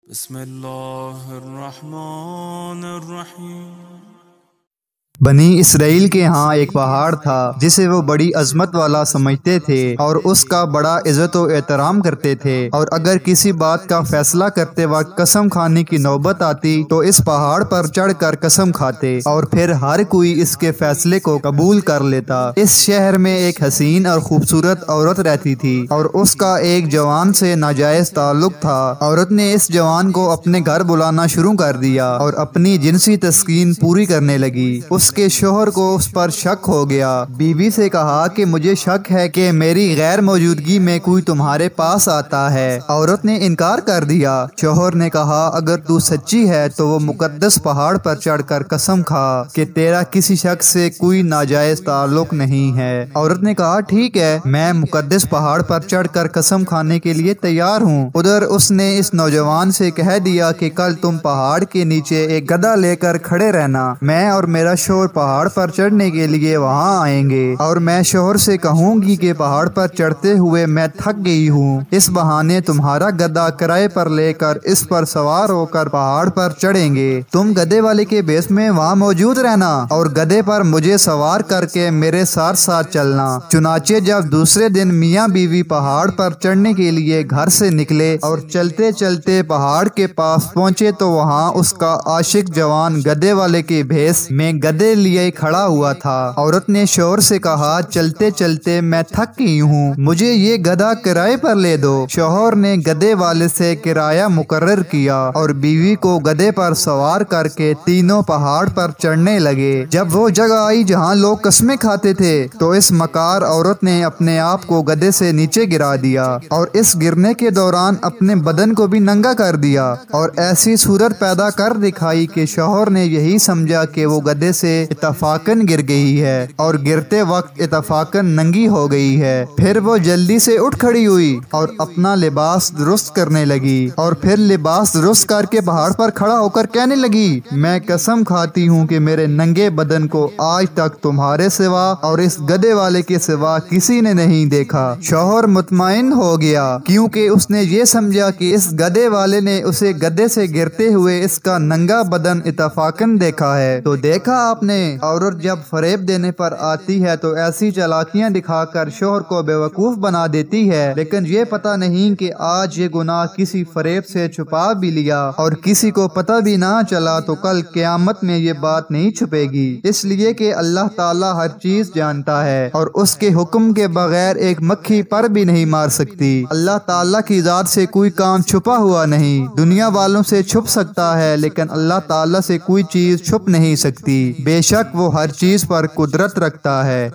بسم اللہ الرحمن الرحیم۔ بنی اسرائیل کے ہاں ایک پہاڑ تھا جسے وہ بڑی عظمت والا سمجھتے تھے اور اس کا بڑا عزت و احترام کرتے تھے، اور اگر کسی بات کا فیصلہ کرتے وقت قسم کھانے کی نوبت آتی تو اس پہاڑ پر چڑھ کر قسم کھاتے اور پھر ہر کوئی اس کے فیصلے کو قبول کر لیتا۔ اس شہر میں ایک حسین اور خوبصورت عورت رہتی تھی اور اس کا ایک جوان سے ناجائز تعلق تھا۔ عورت نے اس جوان کو اپنے گھر بلانا شروع کر دیا اور اپنی جنسی تسکین پوری کرنے لگی۔ اس کے شوہر کو اس پر شک ہو گیا۔ بیوی سے کہا کہ مجھے شک ہے کہ میری غیر موجودگی میں کوئی تمہارے پاس آتا ہے۔ عورت نے انکار کر دیا۔ شوہر نے کہا اگر تو سچی ہے تو وہ مقدس پہاڑ پر چڑھ کر قسم کھا کہ تیرا کسی شخص سے کوئی ناجائز تعلق نہیں ہے۔ عورت نے کہا ٹھیک ہے، میں مقدس پہاڑ پر چڑھ کر قسم کھانے کے لیے تیار ہوں۔ ادھر اس نے اس نوجوان سے کہہ دیا کہ کل تم پہاڑ کے نیچے ایک گدھا لے کر کھڑے رہنا، میں اور میرا شوہر پہاڑ پر چڑھنے کے لیے وہاں آئیں گے، اور میں شوہر سے کہوں گی کہ پہاڑ پر چڑھتے ہوئے میں تھک گئی ہوں، اس بہانے تمہارا گدھا کرائے پر لے کر اس پر سوار ہو کر پہاڑ پر چڑھیں گے۔ تم گدھے والے کے بیس میں وہاں موجود رہنا اور گدھے پر مجھے سوار کر کے میرے ساتھ ساتھ چلنا۔ چنانچہ جب دوسرے دن میاں بیوی پہاڑ پر چڑھنے کے لیے گھر سے نکلے اور چلتے چلتے پہاڑ کے پاس پہنچے تو وہاں اس کا عاشق جوان گدھے والے کے بھیس میں گدھے لیے کھڑا ہوا تھا۔ عورت نے شوہر سے کہا چلتے چلتے میں تھک گئی ہوں، مجھے یہ گدھا کرائے پر لے دو۔ شوہر نے گدھے والے سے کرایہ مقرر کیا اور بیوی کو گدھے پر سوار کر کے تینوں پہاڑ پر چڑھنے لگے۔ جب وہ جگہ آئی جہاں لوگ قسمیں کھاتے تھے تو اس مکار عورت نے اپنے آپ کو گدھے سے نیچے گرا دیا اور اس گرنے کے دوران اپنے بدن کو بھی ننگا کر دیا اور ایسی صورت پیدا کر دکھائی کہ شوہر نے یہی سمجھا کہ وہ گدھے سے اتفاقاً گر گئی ہے اور گرتے وقت اتفاقاً ننگی ہو گئی ہے۔ پھر وہ جلدی سے اٹھ کھڑی ہوئی اور اپنا لباس درست کرنے لگی اور پھر لباس درست کر کے پہاڑ پر کھڑا ہو کر کہنے لگی میں قسم کھاتی ہوں کہ میرے ننگے بدن کو آج تک تمہارے سوا اور اس گدھے والے کے سوا کسی نے نہیں دیکھا۔ شوہر مطمئن ہو گیا کیونکہ اس نے یہ سمجھا کہ اس گدھے والے نے اسے گدھے سے گرتے ہوئے اس کا ننگا بدن اتفاقاً دیکھا ہے۔ تو دیکھا آپ نے، عورت جب فریب دینے پر آتی ہے تو ایسی چالاکیاں دکھا کر شوہر کو بیوقوف بنا دیتی ہے، لیکن یہ پتہ نہیں کہ آج یہ گناہ کسی فریب سے چھپا بھی لیا اور کسی کو پتہ بھی نہ چلا تو کل قیامت میں یہ بات نہیں چھپے گی، اس لیے کہ اللہ تعالیٰ ہر چیز جانتا ہے اور اس کے حکم کے بغیر ایک مکھی پر بھی نہیں مار سکتی۔ اللہ تعالیٰ کی ذات سے کوئی کام چھپا ہوا نہیں، دنیا والوں سے چھپ سکتا ہے لیکن اللہ تعالیٰ سے کوئی چیز چھپ نہیں سکتی، بے شک وہ ہر چیز پر قدرت رکھتا ہے۔